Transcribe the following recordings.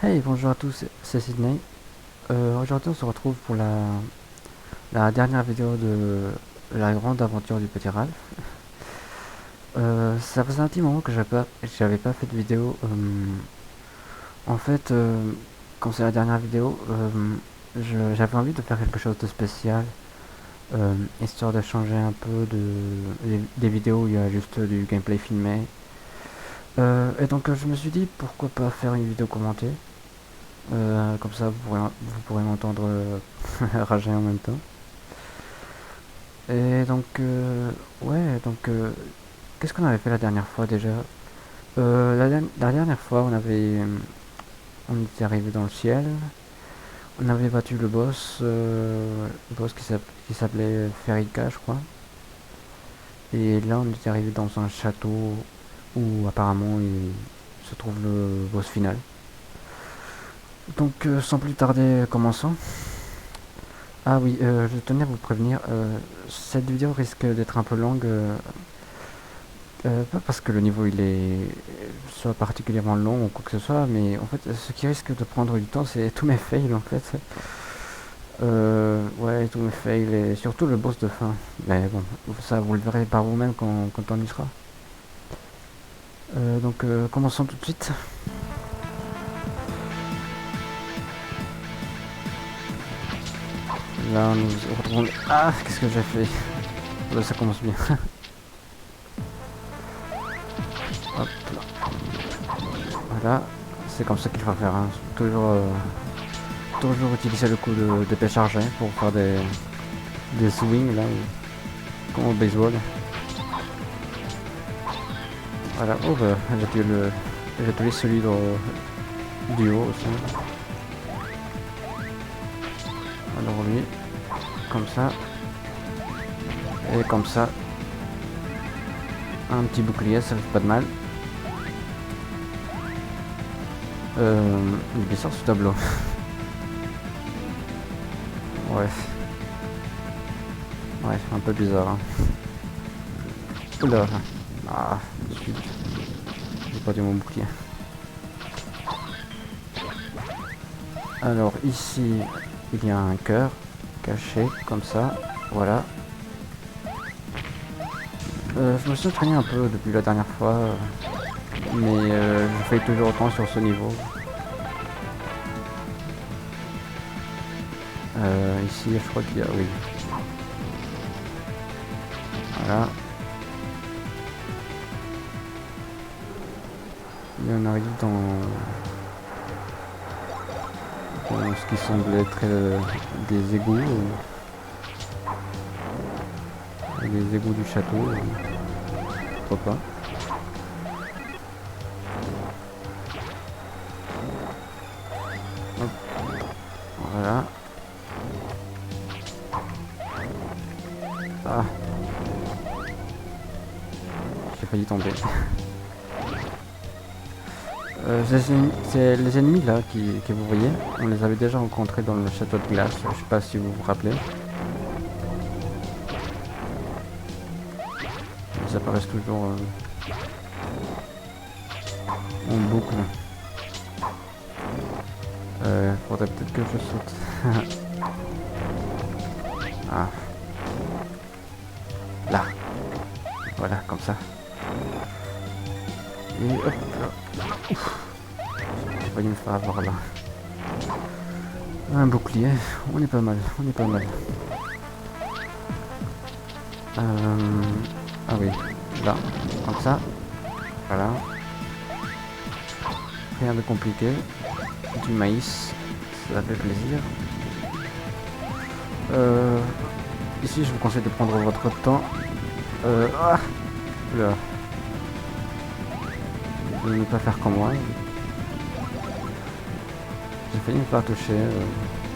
Hey, bonjour à tous, c'est Sydney. Aujourd'hui, on se retrouve pour la dernière vidéo de la grande aventure du petit Ralph. Ça faisait un petit moment que j'avais pas fait de vidéo. En fait, quand c'est la dernière vidéo, j'avais envie de faire quelque chose de spécial, histoire de changer un peu des vidéos où il y a juste du gameplay filmé. Et donc, je me suis dit pourquoi pas faire une vidéo commentée. Comme ça, vous pourrez m'entendre rager en même temps. Et donc, ouais, donc, qu'est-ce qu'on avait fait la dernière fois déjà? La dernière fois, on était arrivé dans le ciel, on avait battu le boss qui s'appelait Ferrica, je crois. Et là, on était arrivé dans un château où apparemment il se trouve le boss final. Donc, sans plus tarder, commençons. Ah oui, je tenais à vous prévenir, cette vidéo risque d'être un peu longue, pas parce que le niveau il est soit particulièrement long ou quoi que ce soit, mais en fait ce qui risque de prendre du temps c'est tous mes fails en fait. Ouais, tous mes fails et surtout le boss de fin. Mais bon, ça vous le verrez par vous-même quand on y sera. Donc commençons tout de suite. Là nous retrouvons... Ah, qu'est-ce que j'ai fait? Là, ça commence bien. Hop là. Voilà, c'est comme ça qu'il faut faire, hein. Toujours utiliser le coup d'épée chargée pour faire des swings là, comme au baseball. Voilà, oh bah, j'ai tué celui du haut aussi. Alors lui, comme ça, et comme ça, un petit bouclier, ça fait pas de mal. Il sort ce tableau. Ouais, ouais, un peu bizarre. Hein. Oula, ah, j'ai perdu mon bouclier. Alors ici, il y a un cœur caché comme ça, voilà. Je me suis entraîné un peu depuis la dernière fois, mais je fais toujours autant sur ce niveau. Ici, je crois qu'il y a... Oui. Voilà. Et on arrive dans ce qui semble être des égouts. Les égouts du château. Pourquoi pas. Hop. Voilà. Ah. J'ai failli tomber. C'est les ennemis là que vous voyez, on les avait déjà rencontrés dans le château de glace, je sais pas si vous vous rappelez. Ils apparaissent toujours en boucle. Faudrait peut-être que je saute. Ah. Là. Voilà, comme ça. Et hop là. J'ai failli me faire avoir là. Un bouclier, on est pas mal, on est pas mal. Ah oui, là, comme ça. Voilà. Rien de compliqué. Du maïs, ça fait plaisir. Ici, je vous conseille de prendre votre temps. Ah, là. De ne pas faire comme moi. J'ai failli me faire toucher.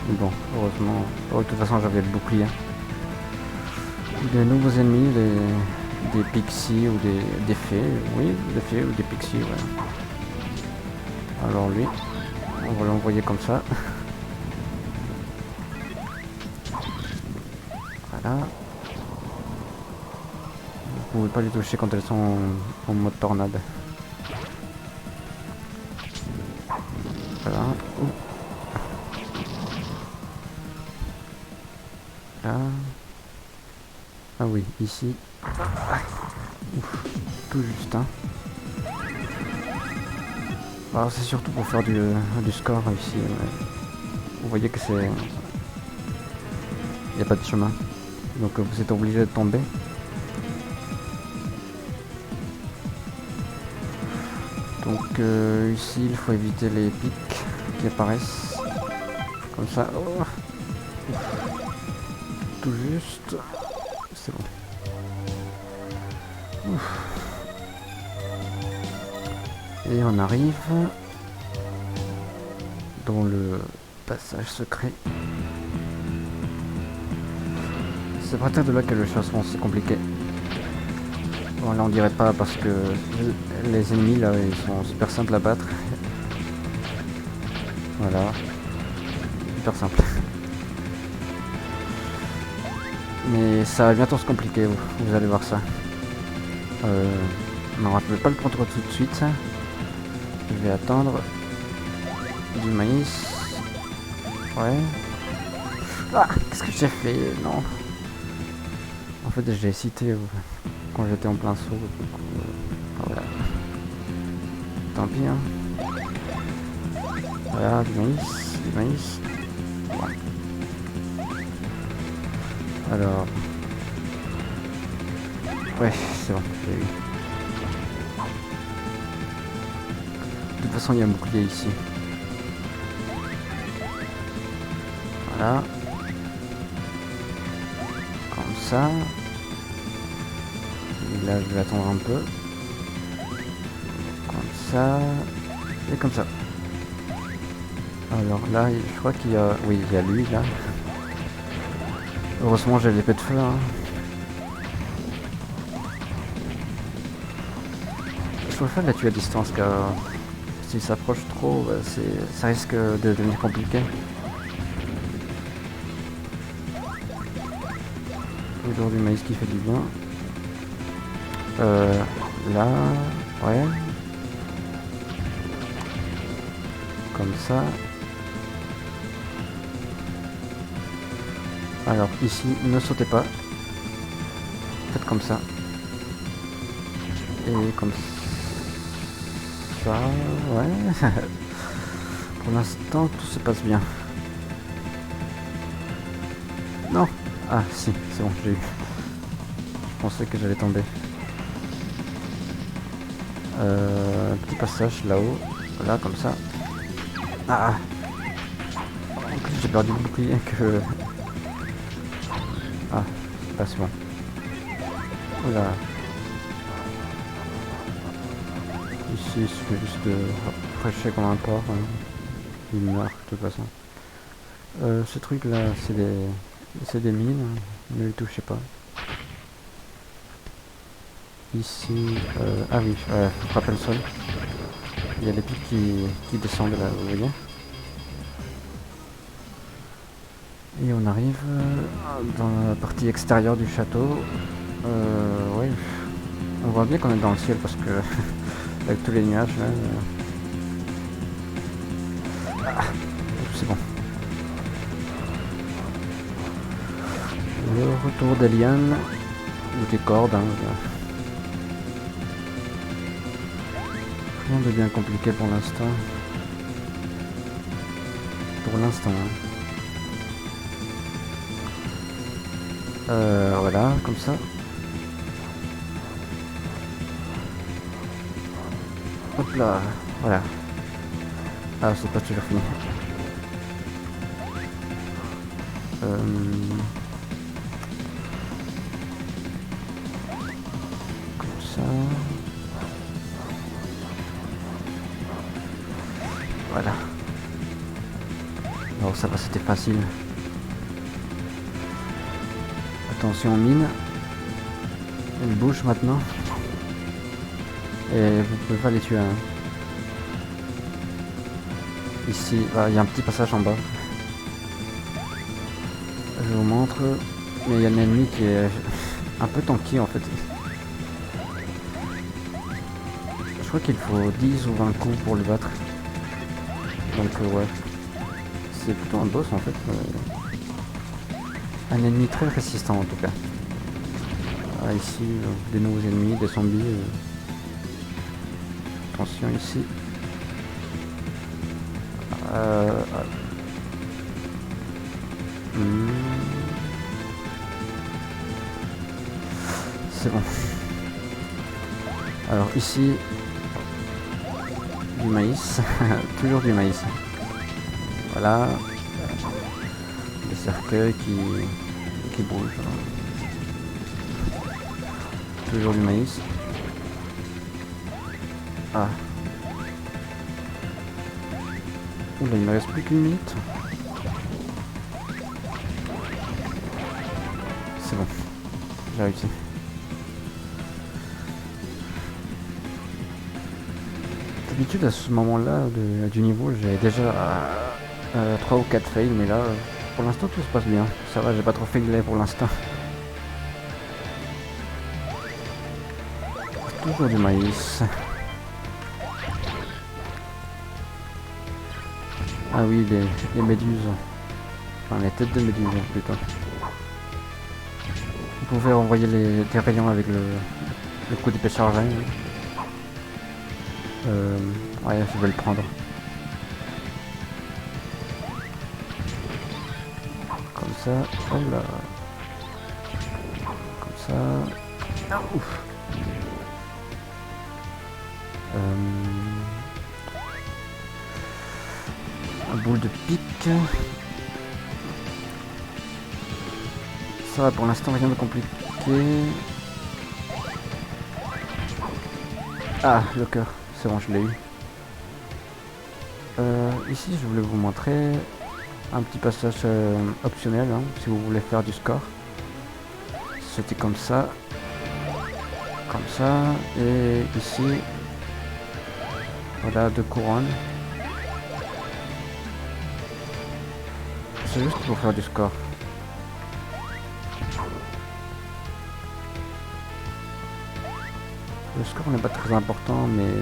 Mais bon, heureusement. Oh, de toute façon, j'avais le bouclier. Des nouveaux ennemis, des pixies ou des fées. Oui, des fées ou des pixies, ouais. Alors lui, on va l'envoyer comme ça. Voilà. Vous pouvez pas les toucher quand elles sont en mode tornade. Voilà. Oh. Là. Ah oui, ici. Ah. Ouf. Tout juste, hein. Alors c'est surtout pour faire du score ici. Ouais. Vous voyez que c'est... Il n'y a pas de chemin. Donc vous êtes obligé de tomber. Donc ici il faut éviter les pics qui apparaissent. Comme ça. Oh. Tout juste. C'est bon. Ouf. Et on arrive dans le passage secret. C'est à partir de là que le chassement c'est compliqué. Bon là on dirait pas parce que les ennemis là ils sont super simples à battre. Voilà. Super simple. Mais ça va bientôt se compliquer, vous allez voir ça. Non, je vais pas le prendre tout de suite. Je vais attendre du maïs. Ouais. Ah, qu'est-ce que j'ai fait? Non. En fait, j'ai hésité quand j'étais en plein saut. Voilà. Tant pis, hein. Voilà, du maïs. Du maïs. Ouais. Alors. Ouais, c'est bon, j'ai eu. De toute façon, il y a un bouclier ici. Voilà. Comme ça. Et là, je vais attendre un peu. Comme ça. Et comme ça. Alors là, je crois qu'il y a... Oui, il y a lui, là. Heureusement, j'ai l'épée de feu, hein. Je préfère la tuer à distance, car s'il s'approche trop, ça risque de devenir compliqué. Toujours du maïs qui fait du bien. Là, ouais. Comme ça. Alors ici, ne sautez pas. Faites comme ça. Et comme ça, ouais. Pour l'instant, tout se passe bien. Non. Ah si, c'est bon, j'ai eu. Je pensais que j'allais tomber. Petit passage là-haut. Voilà, comme ça. Ah. En plus, j'ai perdu le bouclier que... Ah, c'est bon. Oula. Ici, il suffit juste de prêcher comme un porc. Hein. Il meurt de toute façon. Ce truc là, c'est des mines. Ne les touchez pas. Ici, ah oui, faut frapper le sol. Il y a des pics qui descendent là, vous voyez. Et on arrive dans la partie extérieure du château. Ouais, on voit bien qu'on est dans le ciel parce que avec tous les nuages là. Ah, c'est bon. Le retour des lianes ou des cordes. Hein, rien de bien compliqué pour l'instant. Pour l'instant. Hein. Voilà, comme ça. Hop là, voilà. Ah, c'est pas toujours fini. Comme ça. Voilà. Alors ça va, c'était facile. Attention mine. Elle bouge maintenant. Et vous pouvez pas les tuer. Hein. Ici, il y a un petit passage en bas. Je vous montre. Mais il y a un ennemi qui est un peu tanky en fait. Je crois qu'il faut 10 ou 20 coups pour le battre. Donc ouais, c'est plutôt un boss en fait. Un ennemi très résistant en tout cas. Ah, ici, des nouveaux ennemis, des zombies. Attention ici. C'est bon. Alors ici, du maïs. Toujours du maïs. Voilà. Des cercueils qui bougent. Toujours du maïs. Ah. Oula, il me reste plus qu'une minute. C'est bon. J'ai réussi. D'habitude à ce moment-là du niveau, j'ai déjà 3 ou 4 fails, mais là, pour l'instant tout se passe bien. Ça va, j'ai pas trop failé pour l'instant. Toujours du maïs. Ah oui, les méduses. Enfin, les têtes de méduses plutôt. Vous pouvez envoyer des rayons avec le coup d'épée chargé. Ouais, je vais le prendre. Comme ça, oh là. Comme ça. Ah, ouf. Un boule de pique. Ça va, pour l'instant rien de compliqué. Ah, le cœur. C'est bon, je l'ai eu. Ici, je voulais vous montrer un petit passage optionnel, hein, si vous voulez faire du score. C'était comme ça, et ici, voilà, 2 couronnes. C'est juste pour faire du score. Le score n'est pas très important, mais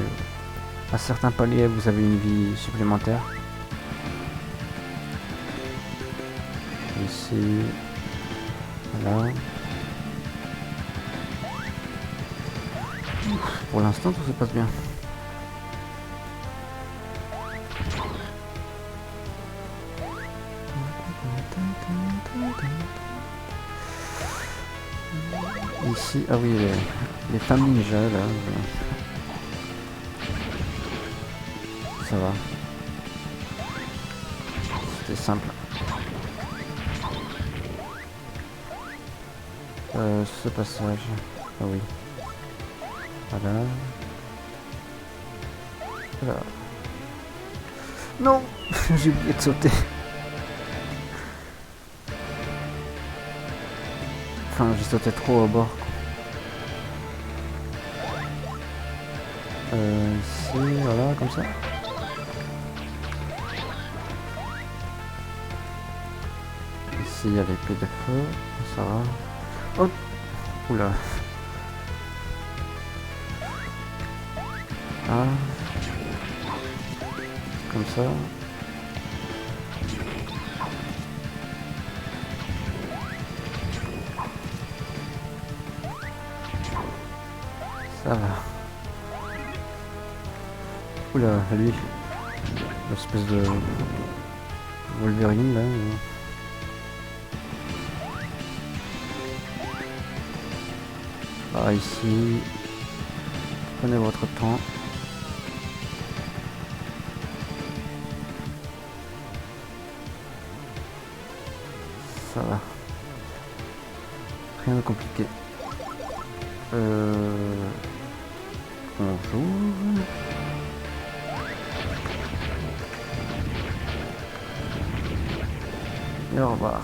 à certains paliers, vous avez une vie supplémentaire. Ici, voilà. Pour l'instant, tout se passe bien. Ici, ah oui, les femmes ninja là. Ça va. C'était simple. Ce passage. Ah oui. Voilà. Voilà. Non. J'ai oublié de sauter. Enfin, j'ai sauté trop au bord. Ici, voilà, comme ça. Ici, il y a l'épée de feu. Ça va. Hop. Oula. Ah. Comme ça. Ça va. Oula, lui. L'espèce de Wolverine là. Ah, ici. Prenez votre temps. Ça va. Rien de compliqué. Bonjour. Et au revoir.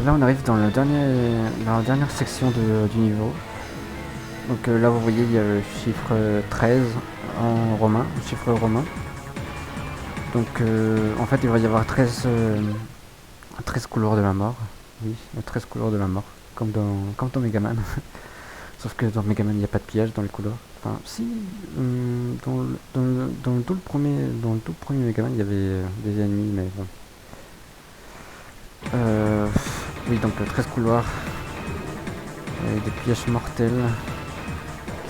Là on arrive dans la dernière section du niveau. Donc là vous voyez il y a le chiffre 13 en romain, le chiffre romain. Donc en fait il va y avoir 13 couloirs de la mort. Oui, 13 couloirs de la mort, comme dans Megaman. Sauf que dans Megaman il n'y a pas de piège dans les couloirs. Enfin, si, dans le tout premier Megaman, il y avait des ennemis, mais bon. Oui, donc 13 couloirs, et des pièges mortels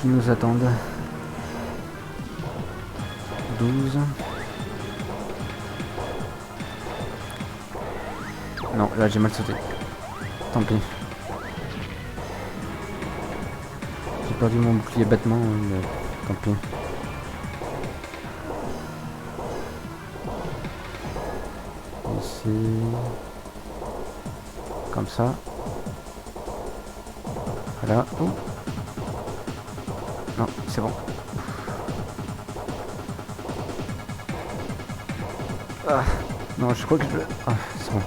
qui nous attendent. 12. Non, là j'ai mal sauté. Tant pis. J'ai perdu mon bouclier bêtement, mais tant pis. Ici. Comme ça. Voilà. Oh. Non, c'est bon. Ah. Non, je crois que je... Ah, c'est bon.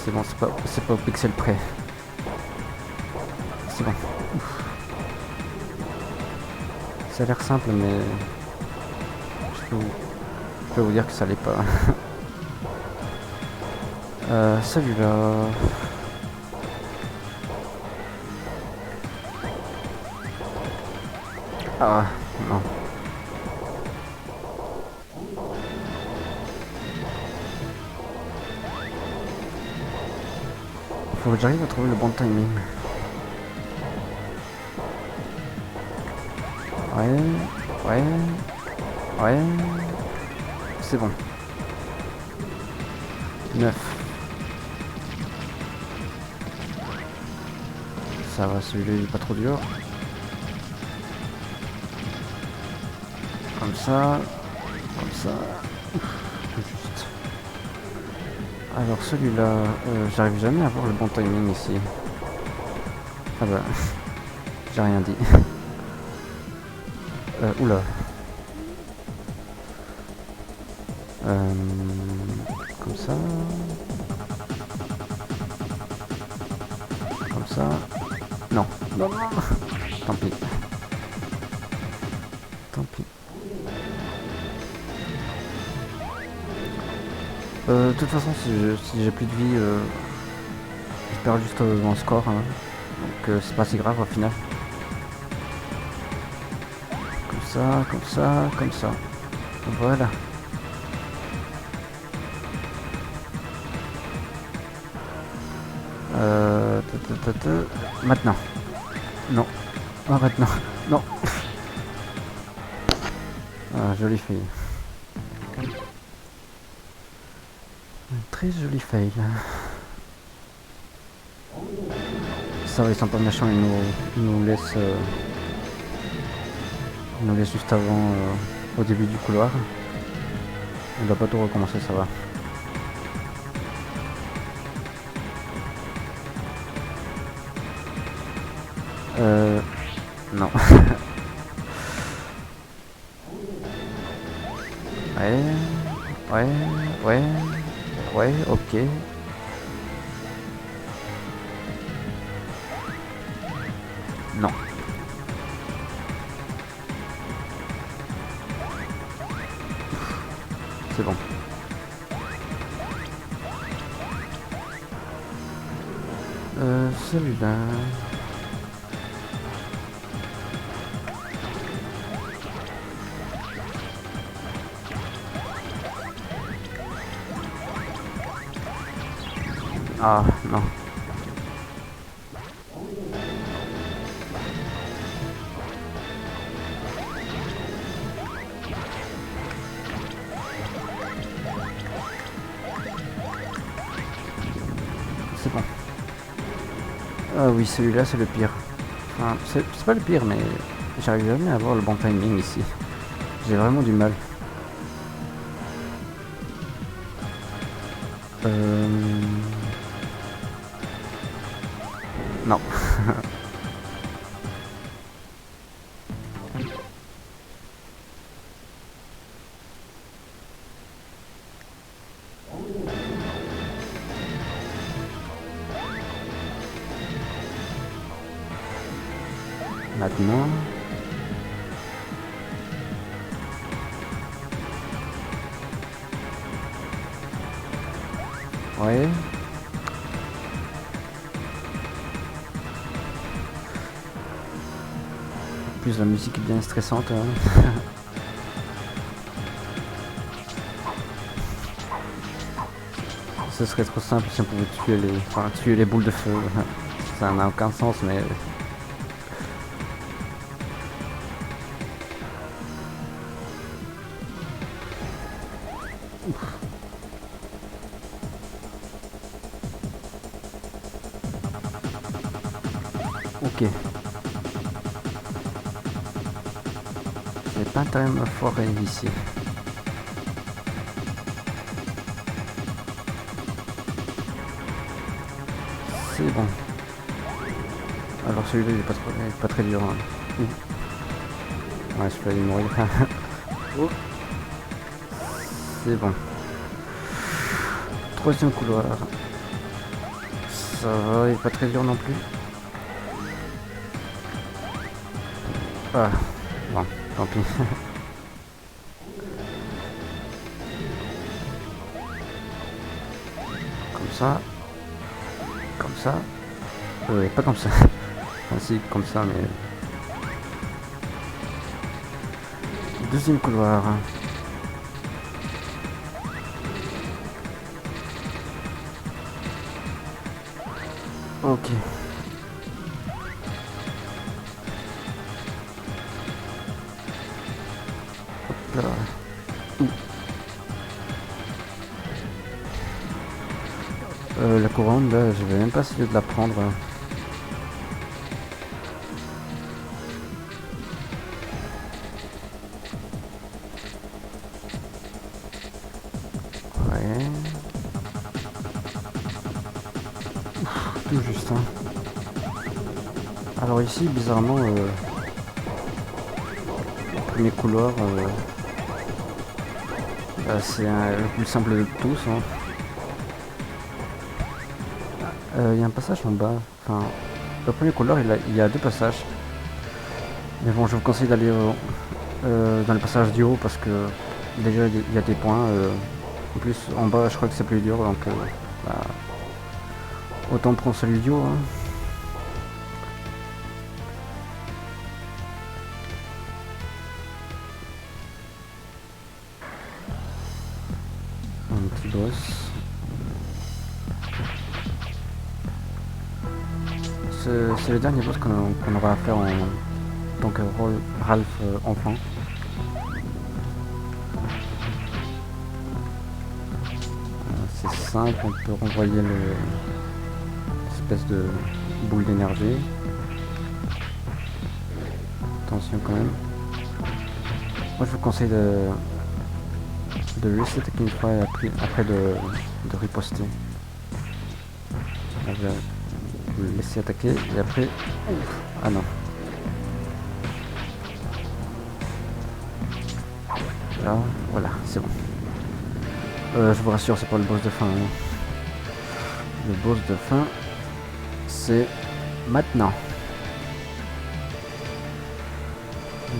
C'est bon, c'est pas au pixel près. C'est bon. Ouf. Ça a l'air simple, mais... Je peux vous dire que ça l'est pas. Celui-là... Ah, non. Faut que j'arrive à trouver le bon timing. Ouais. C'est bon. 9. Ça va, celui-là il est pas trop dur. Comme ça. Juste. Alors celui-là, j'arrive jamais à avoir le bon timing ici. Ah bah, j'ai rien dit. Oula. Comme ça. Comme ça. Non. Non. Tant pis. De toute façon, si j'ai plus de vie, je perds juste mon score. Hein. Donc c'est pas si grave au final. Comme ça. Voilà. Maintenant. Non. Ah, maintenant. Non. Ah, jolie fille. Très jolie fail. Ça va, ils sont pas méchants, ils nous laissent juste avant, au début du couloir. On doit pas tout recommencer, ça va. Non. Ouais, ok. Non. C'est bon. Celui-là... Ah, non. C'est bon. Ah oui, celui-là, c'est le pire. Enfin, c'est pas le pire, mais j'arrive jamais à avoir le bon timing ici. J'ai vraiment du mal. Non. Maintenant. Ouais. plus la musique est bien stressante. Hein. Ce serait trop simple si on pouvait tuer les boules de feu. Ça n'a aucun sens, mais... Ok. J'ai pas intérêt à me foirer ici. C'est bon. Alors celui-là il est pas très dur. Hein. Ouais, je peux aller mourir. Oh. C'est bon. Troisième couloir. Ça va, il est pas très dur non plus. Ah, bon, tant pis. Comme ça. Comme ça. Pas comme ça. Enfin si, comme ça, mais... Deuxième couloir. Ok. Hop là. La couronne, là, je vais même pas essayer de la prendre. Ouais. Ouf, tout juste, hein. Alors ici, bizarrement, le premier couloir, c'est le plus simple de tous. Hein. Il y a un passage en bas. Enfin, le premier couloir, il y a deux passages. Mais bon, je vous conseille d'aller dans le passage du haut parce que déjà il y a des points. En plus, en bas, je crois que c'est plus dur, donc bah, autant prendre celui du haut. Hein. Un petit boss. C'est le dernier boss qu'on aura à faire en tant que Ralph enfant. C'est simple, on peut renvoyer l'espèce de boule d'énergie. Attention quand même. Moi je vous conseille de laisser attaquer une fois et après de riposter. Là, je vais vous laisser attaquer et après... Ouf. Ah non. Là, voilà, c'est bon. Je vous rassure, c'est pas le boss de fin. Hein. Le boss de fin, c'est maintenant.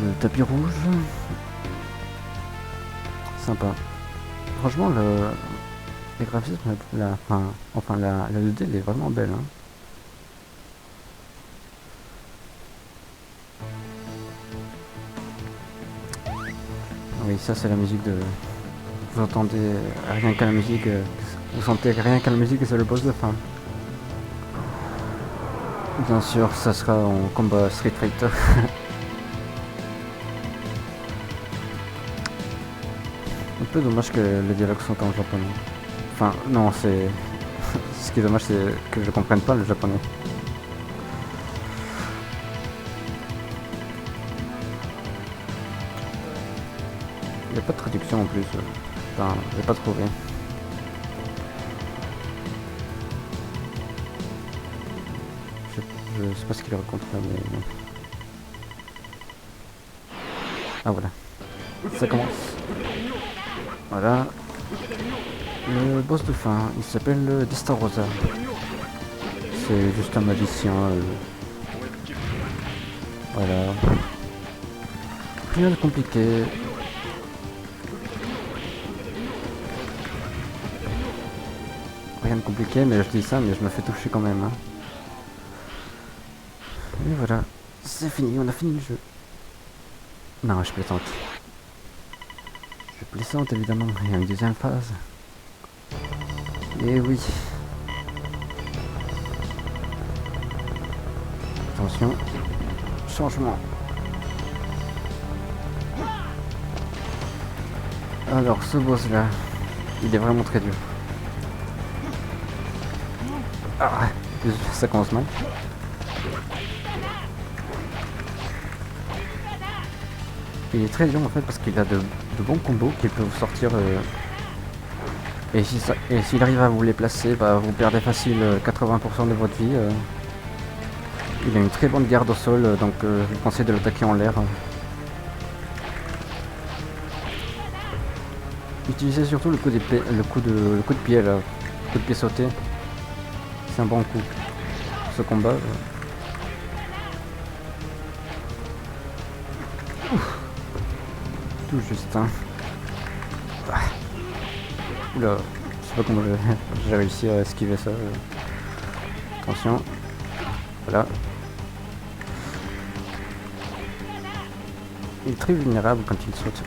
Le tapis rouge. Sympa. Franchement, les graphismes, la 2D, elle est vraiment belle. Hein. Oui, ça c'est la musique de... Vous entendez rien qu'à la musique, vous sentez rien qu'à la musique et c'est le boss de fin. Bien sûr, ça sera en combat Street Fighter. Un peu dommage que les dialogues sont en japonais. Enfin, non, c'est... Ce qui est dommage, c'est que je comprenne pas le japonais. Il n'y a pas de traduction en plus. Enfin, j'ai pas trouvé. Je sais pas ce qu'il raconte là, mais... Ah voilà. Ça commence. Voilà. Le boss de fin, il s'appelle Destarosa. C'est juste un magicien. Voilà. Rien de compliqué. Rien de compliqué, mais je dis ça, mais je me fais toucher quand même. Hein. Et voilà. C'est fini, on a fini le jeu. Non, je plaisante. Je plaisante évidemment, il y a une deuxième phase. Et oui. Attention. Changement. Alors ce boss là, il est vraiment très dur. Ah, ça commence mal. Il est très dur en fait parce qu'il a de bons combos qui peuvent sortir. Et s'il arrive à vous les placer, bah, vous perdez facile 80% de votre vie. Il a une très bonne garde au sol, donc je vous conseille de l'attaquer en l'air. Utilisez surtout le coup de pied là, le coup de pied sauté. C'est un bon coup. Ce combat. Tout juste. Hein. Ah. Oula, je sais pas comment j'ai réussi à esquiver ça. Attention. Voilà. Il est très vulnérable quand il saute.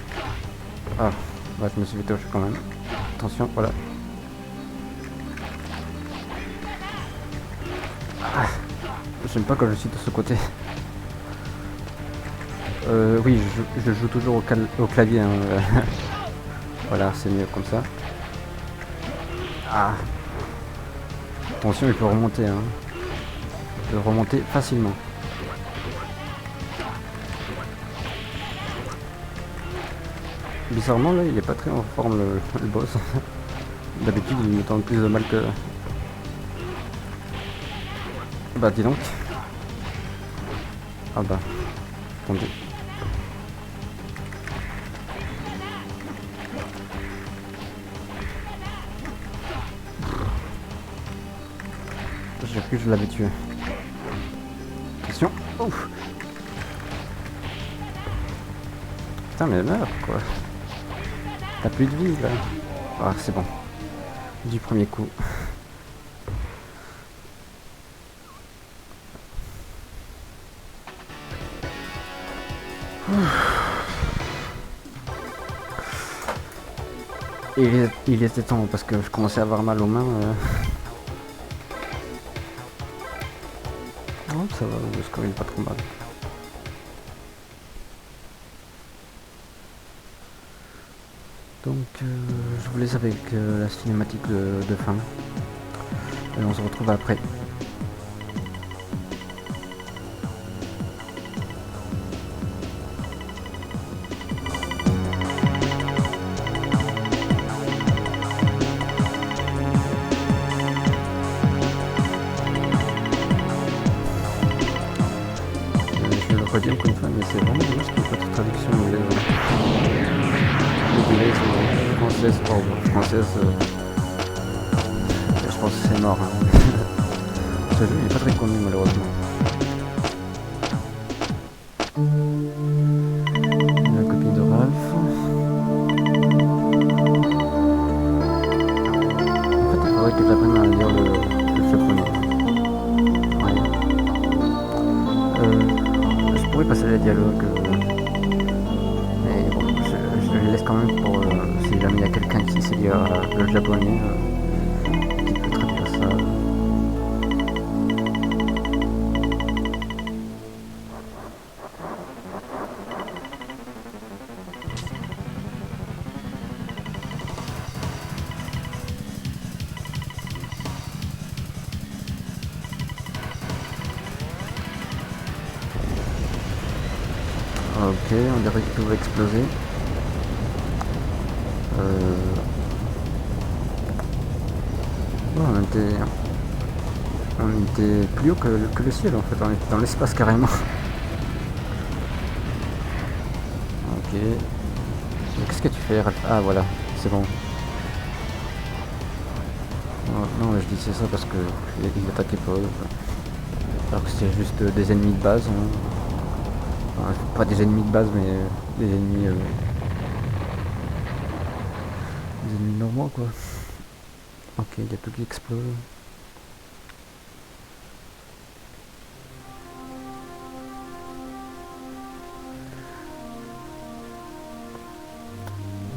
Ah, bah, je me suis fait toucher quand même. Attention, voilà. Ah, j'aime pas quand je suis de ce côté. Oui, je joue toujours au clavier. Hein. Voilà, c'est mieux comme ça. Ah. Attention, il peut remonter. Hein. Il peut remonter facilement. Bizarrement, là, il est pas très en forme, le boss. D'habitude, il me tente plus de mal que... Bah, dis donc. Ah bah, attendez. J'ai cru que je l'avais tué. Attention. Ouf. Putain, mais meurs, quoi. T'as plus de vie, là. Ah, c'est bon. Du premier coup. Et il était temps, parce que je commençais à avoir mal aux mains. Oh, ça va, le score il est pas trop mal. Donc je vous laisse avec la cinématique de fin. Et on se retrouve après. Je le redis encore une fois, mais c'est vraiment dommage qu'il n'y ait pas de traduction anglaise. Française, française, je pense que c'est mort. Hein. Ce jeu il est pas très connu malheureusement. La copie de Ralph. En fait il faudrait que j'apprenne à lire le japonais. Ouais. Je pourrais passer les dialogues. Mais bon, je les laisse quand même pour si jamais il y a quelqu'un qui sait lire le japonais. Qui peut traduire ça. Ok, on dirait que tout va exploser. Oh, on était plus haut que le ciel en fait, on était dans l'espace carrément. Ok. Qu'est-ce que tu fais, Ralph? Ah voilà, c'est bon. Oh, non, je disais ça parce que il attaquait pas. Alors que c'est juste des ennemis de base. Hein. Enfin, pas des ennemis de base, mais des ennemis normaux quoi. Ok, il y a tout qui explose.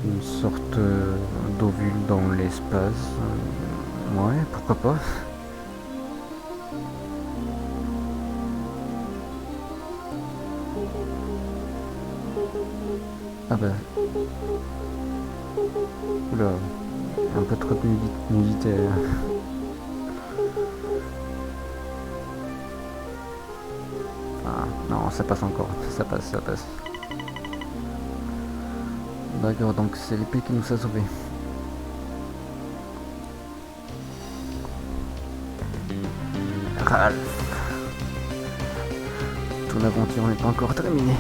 une sorte d'ovule dans l'espace. Ouais, pourquoi pas. Ah bah... Oula, un peu trop de nudité. Ah, non, ça passe encore. Ça passe, ça passe. D'accord, donc c'est l'épée qui nous a sauvés. Ralph, ton aventure n'est pas encore terminée.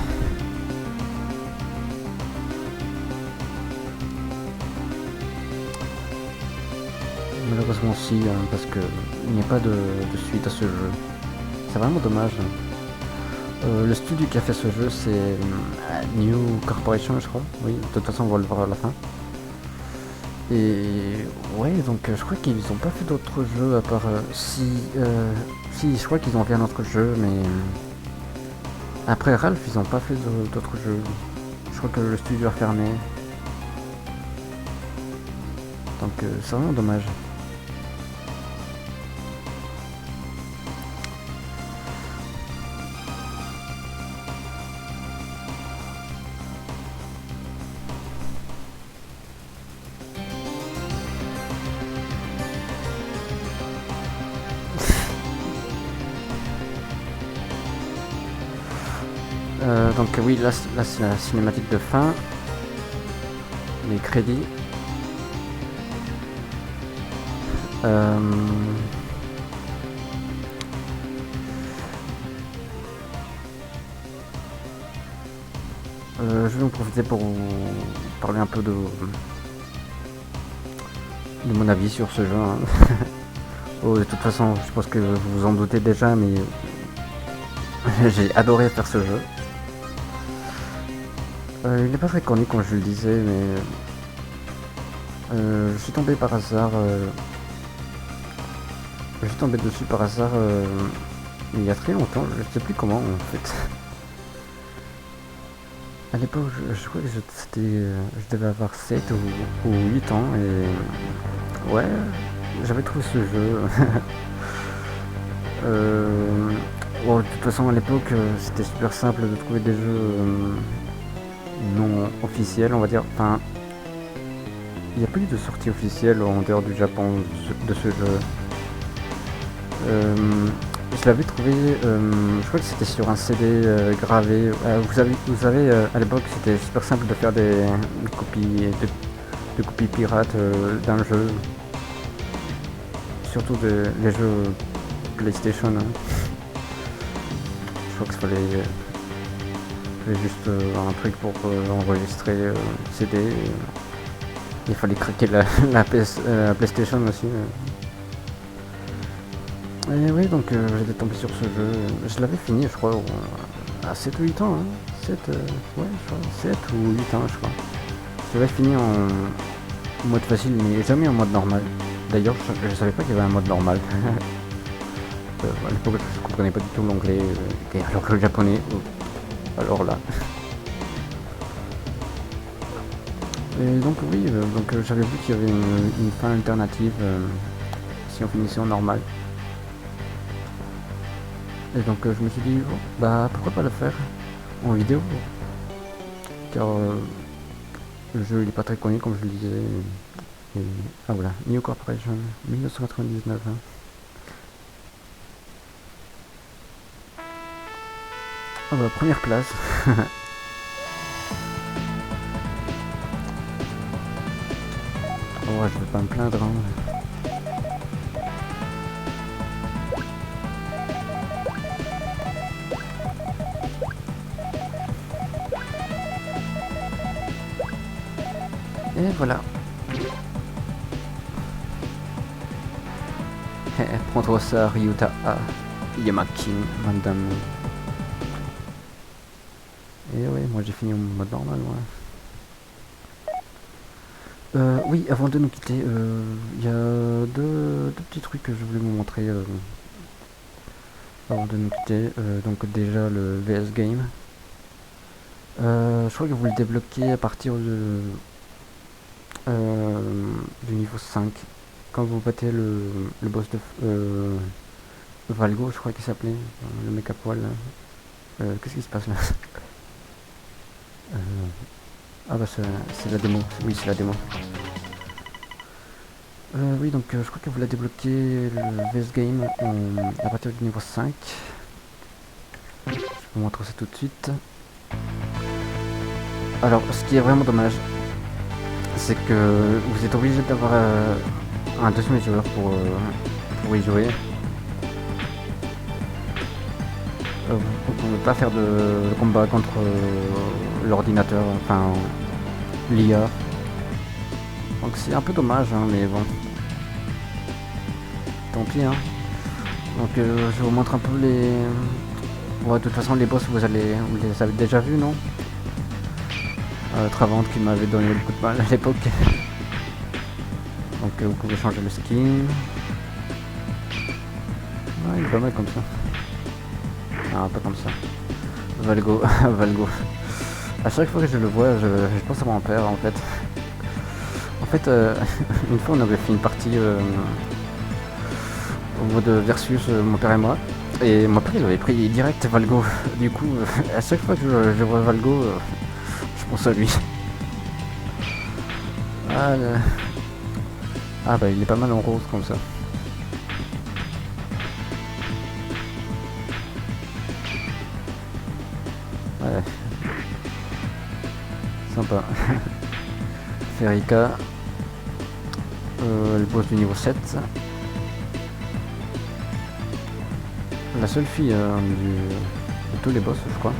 Malheureusement si, parce que il n'y a pas de suite à ce jeu. C'est vraiment dommage. Le studio qui a fait ce jeu, c'est New Corporation, je crois. Oui, de toute façon, on va le voir à la fin. Et ouais, donc je crois qu'ils n'ont pas fait d'autres jeux à part... si, je crois qu'ils ont fait un autre jeu, mais... après Ralph, ils n'ont pas fait d'autres jeux. Je crois que le studio a fermé. Donc c'est vraiment dommage. Donc oui, là c'est la cinématique de fin. Les crédits. Je vais en profiter pour vous parler un peu de mon avis sur ce jeu. Hein. Oh, de toute façon, je pense que vous vous en doutez déjà, mais j'ai adoré faire ce jeu. Il n'est pas très connu comme je le disais, mais je suis tombé par hasard. Je suis tombé dessus par hasard il y a très longtemps, je sais plus comment en fait. À l'époque, je crois que je devais avoir 7 ou 8 ans et ouais, j'avais trouvé ce jeu. Bon, de toute façon, à l'époque, c'était super simple de trouver des jeux non officiels, on va dire. Enfin, il n'y a plus de sortie officielle en dehors du Japon de ce jeu. Je l'avais trouvé, je crois que c'était sur un CD gravé. Vous savez à l'époque, c'était super simple de faire des copies, de copies pirates d'un jeu. Surtout les jeux PlayStation. Hein. Je crois qu'il fallait juste un truc pour enregistrer le CD. Il fallait craquer la PlayStation aussi. Et oui, donc j'étais tombé sur ce jeu. Je l'avais fini, je crois, à 7 ou 8 ans. Hein. 7, ouais, je crois, 7 ou 8 ans, je crois. Je l'avais fini en mode facile, mais jamais en mode normal. D'ailleurs, je savais pas qu'il y avait un mode normal. À l'époque, je comprenais pas du tout l'anglais, et alors le japonais, alors là. Et donc oui, j'avais vu qu'il y avait une fin alternative si on finissait en normal. Et donc je me suis dit, oh, bah pourquoi pas le faire en vidéo, car le jeu il est pas très connu comme je le disais. Ah voilà, New Corporation, 1999. Hein. Ah bah première place. Oh, je vais pas me plaindre. Hein. Et voilà. Prends-toi ça, Ryuta Yamakin, madame. Et ouais, moi j'ai fini en mode normal. Ouais. Oui, avant de nous quitter, il y a deux petits trucs que je voulais vous montrer avant de nous quitter. Donc déjà le VS Game. Je crois que vous le débloquez à partir de du niveau 5. Quand vous battez le boss de Valgo, je crois qu'il s'appelait, le mec à poil. Qu'est-ce qui se passe là? Ah bah c'est la démo, oui c'est la démo. Oui donc je crois que vous la débloquez le VS Game à partir du niveau 5. Je vous montre ça tout de suite. Alors ce qui est vraiment dommage, c'est que vous êtes obligé d'avoir un deuxième joueur pour y jouer. Vous ne pouvez pas faire de combat contre l'ordinateur, enfin l'IA. Donc c'est un peu dommage, hein, mais bon. Tant pis. Hein. Donc je vous montre un peu les... Ouais, de toute façon les boss vous les avez déjà vus, non? Travante qui m'avait donné beaucoup de mal à l'époque. Donc vous pouvez changer le skin. Ouais, il est pas mal comme ça. Ah, pas comme ça. Valgo, Valgo. À chaque fois que je le vois, je pense à mon père en fait. En fait, une fois on avait fait une partie au mode versus mon père et moi. Et mon père il avait pris direct Valgo. Du coup, à chaque fois que je vois Valgo, je pense à lui. Ah, ah bah il est pas mal en rose comme ça. Ouais. Sympa. Ferrica. Le boss du niveau 7. La seule fille de tous les boss, je crois.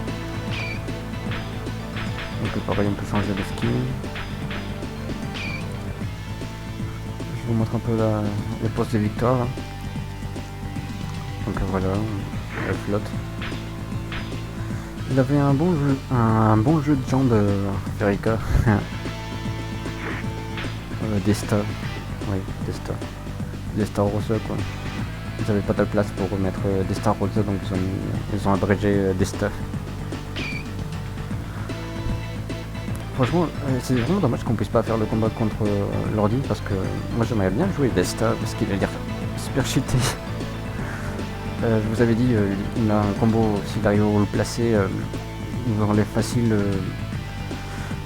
Donc pareil, on peut changer de skin. Je vous montre un peu les postes de victoire. Donc voilà, elle flotte. Il avait un bon jeu de jambes, Ferrica. Desta. Oui, Desta. Desta Rosa quoi. Ils n'avaient pas de place pour remettre Desta Rosa, donc ils ont abrégé Desta. Franchement, c'est vraiment dommage qu'on puisse pas faire le combat contre l'ordi, parce que moi j'aimerais bien jouer Desta, parce qu'il a l'air super cheaté. Je vous avais dit, il a un combo, s'il arrive à le placer, il vous enlève facile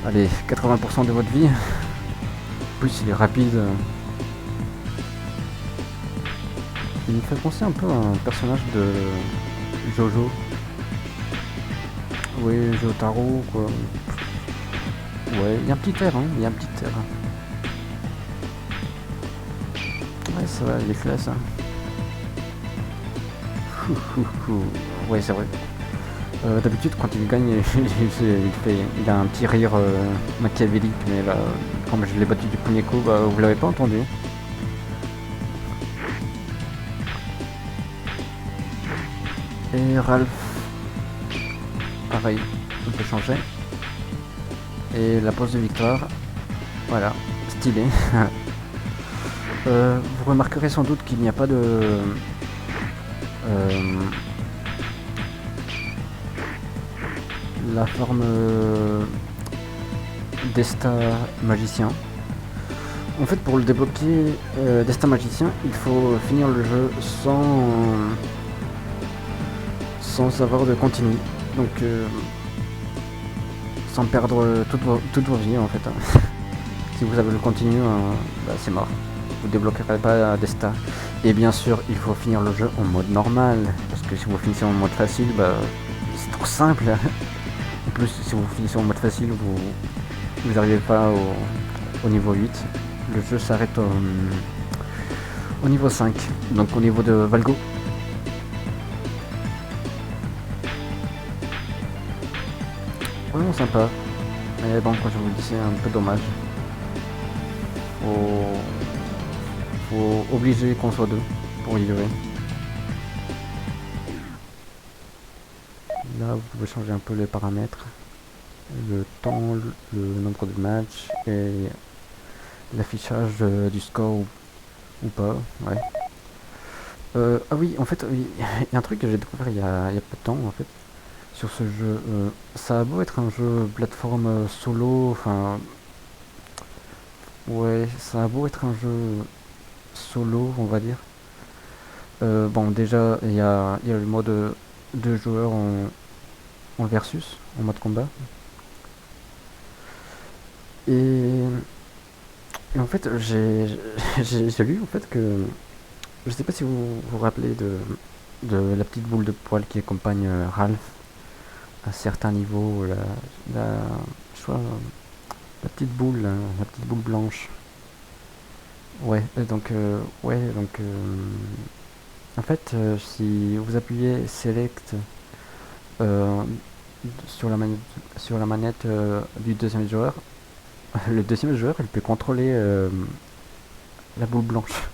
allez, 80% de votre vie. En plus il est rapide. Il me fait penser un peu à un personnage de Jojo. Oui, Jotaro quoi. Ouais, il y a un petit air, hein, il y a un petit air. Ouais, ça va, il est classe, hein. Ouais, c'est vrai. D'habitude, quand il gagne, il a un petit rire machiavélique, mais là, comme je l'ai battu du premier coup, bah, vous l'avez pas entendu. Et Ralph, pareil, on peut changer. Et la pose de victoire, voilà, stylé. Vous remarquerez sans doute qu'il n'y a pas de... la forme Desta Magicien. En fait, pour le débloquer Desta Magicien, il faut finir le jeu sans avoir de continu. Donc, sans perdre toutes vos vies en fait. Hein. Si vous avez le continu, bah, c'est mort. Vous débloquerez pas Desta. Et bien sûr, il faut finir le jeu en mode normal. Parce que si vous finissez en mode facile, bah, c'est trop simple. En plus, si vous finissez en mode facile, vous n'arrivez pas au niveau 8. Le jeu s'arrête au niveau 5. Donc au niveau de Valgo. Vraiment sympa. Mais bon, quand je vous le dis, c'est un peu dommage. Faut obliger qu'on soit deux pour y jouer. Là, vous pouvez changer un peu les paramètres. Le temps, le nombre de matchs et l'affichage du score ou pas. Ouais. Ah oui, en fait, il y a un truc que j'ai découvert il y a peu de temps en fait sur ce jeu. Ça a beau être un jeu plateforme solo, enfin Ouais, ça a beau être un jeu solo, on va dire. Bon, déjà, il y a le mode 2 joueurs en versus, en mode combat. Et, et en fait, j'ai lu en fait que, je sais pas si vous vous rappelez de la petite boule de poil qui accompagne Ralph à certains niveaux, la, je crois, la petite boule, la petite boule blanche. Ouais, en fait, si vous appuyez Select euh, sur la manette du deuxième joueur, le deuxième joueur, il peut contrôler la boule blanche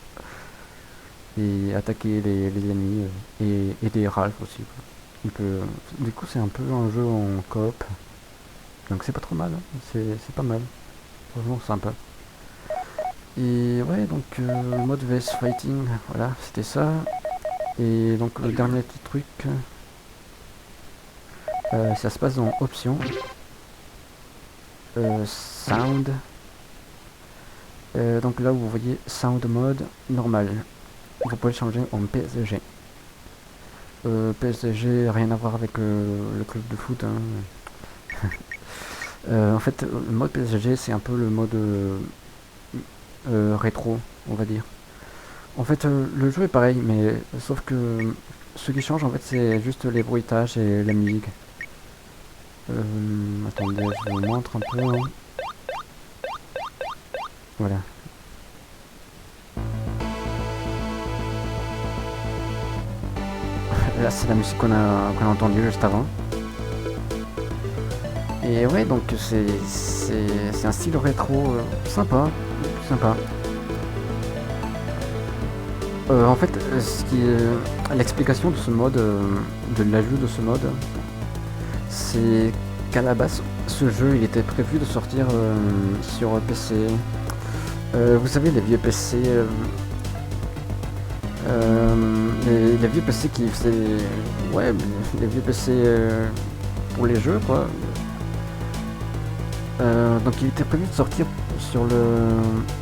et attaquer les ennemis et aider Ralph aussi, quoi. Il peut, du coup, c'est un peu un jeu en coop, donc c'est pas trop mal, hein. C'est pas mal, franchement sympa. Et ouais, donc le mode VS Fighting, voilà, c'était ça. Et donc le dernier petit truc, ça se passe dans Options, Sound. Donc là, vous voyez Sound Mode normal. Vous pouvez changer en PSG. PSG, rien à voir avec le club de foot, hein. En fait, le mode PSG, c'est un peu le mode rétro, on va dire. En fait, le jeu est pareil, mais sauf que ce qui change, en fait, c'est juste les bruitages et la musique. Attendez, je vous montre un peu, hein. Voilà. Là, c'est la musique qu'on a entendue juste avant. Et ouais, donc c'est un style rétro sympa, sympa. En fait, l'explication de ce mode, de l'ajout de ce mode, c'est qu'à la base, ce jeu, il était prévu de sortir sur PC. Vous savez, les vieux PC, les vieux PC qui faisaient, ouais, les vieux PC pour les jeux, quoi. Donc il était prévu de sortir sur le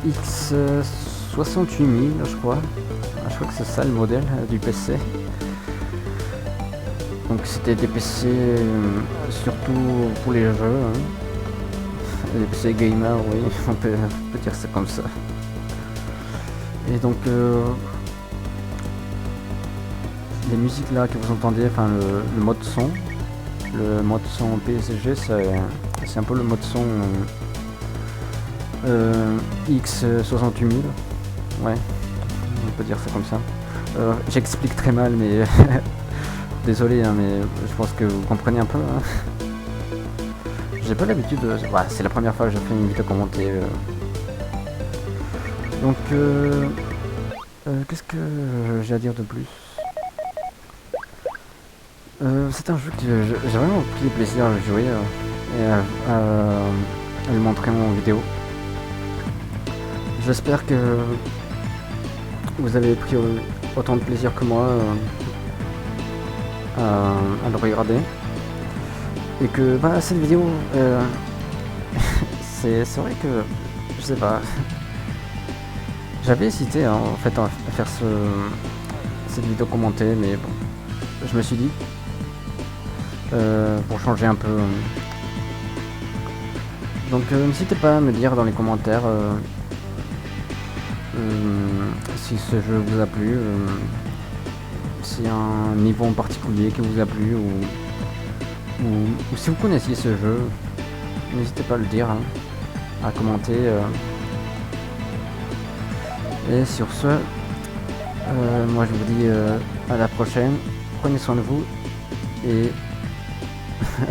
X68000, je crois. Je crois que c'est ça le modèle du PC. Donc c'était des PC surtout pour les jeux, hein. Les PC gamer, oui, on peut dire ça comme ça. Et donc les musiques là que vous entendez, enfin le mode son, PSG, c'est un peu le mode son X68000. Ouais, on peut dire ça comme ça. J'explique très mal, mais désolé, hein, mais je pense que vous comprenez un peu, hein. J'ai pas l'habitude de... Ouais, c'est la première fois que je fais une vidéo commentée. Donc, qu'est-ce que j'ai à dire de plus? C'est un jeu que j'ai vraiment pris plaisir à jouer et à le montrer en vidéo. J'espère que vous avez pris autant de plaisir que moi à le regarder. Et que bah, cette vidéo, c'est vrai que, je sais pas, j'avais hésité, hein, en fait à faire cette vidéo commentée, mais bon, je me suis dit, pour changer un peu. Donc n'hésitez pas à me dire dans les commentaires si ce jeu vous a plu, s'il y a un niveau en particulier qui vous a plu, ou si vous connaissiez ce jeu, n'hésitez pas à le dire, hein, à commenter. Et sur ce, moi je vous dis à la prochaine, prenez soin de vous, et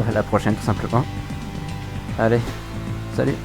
à la prochaine tout simplement. Allez, salut!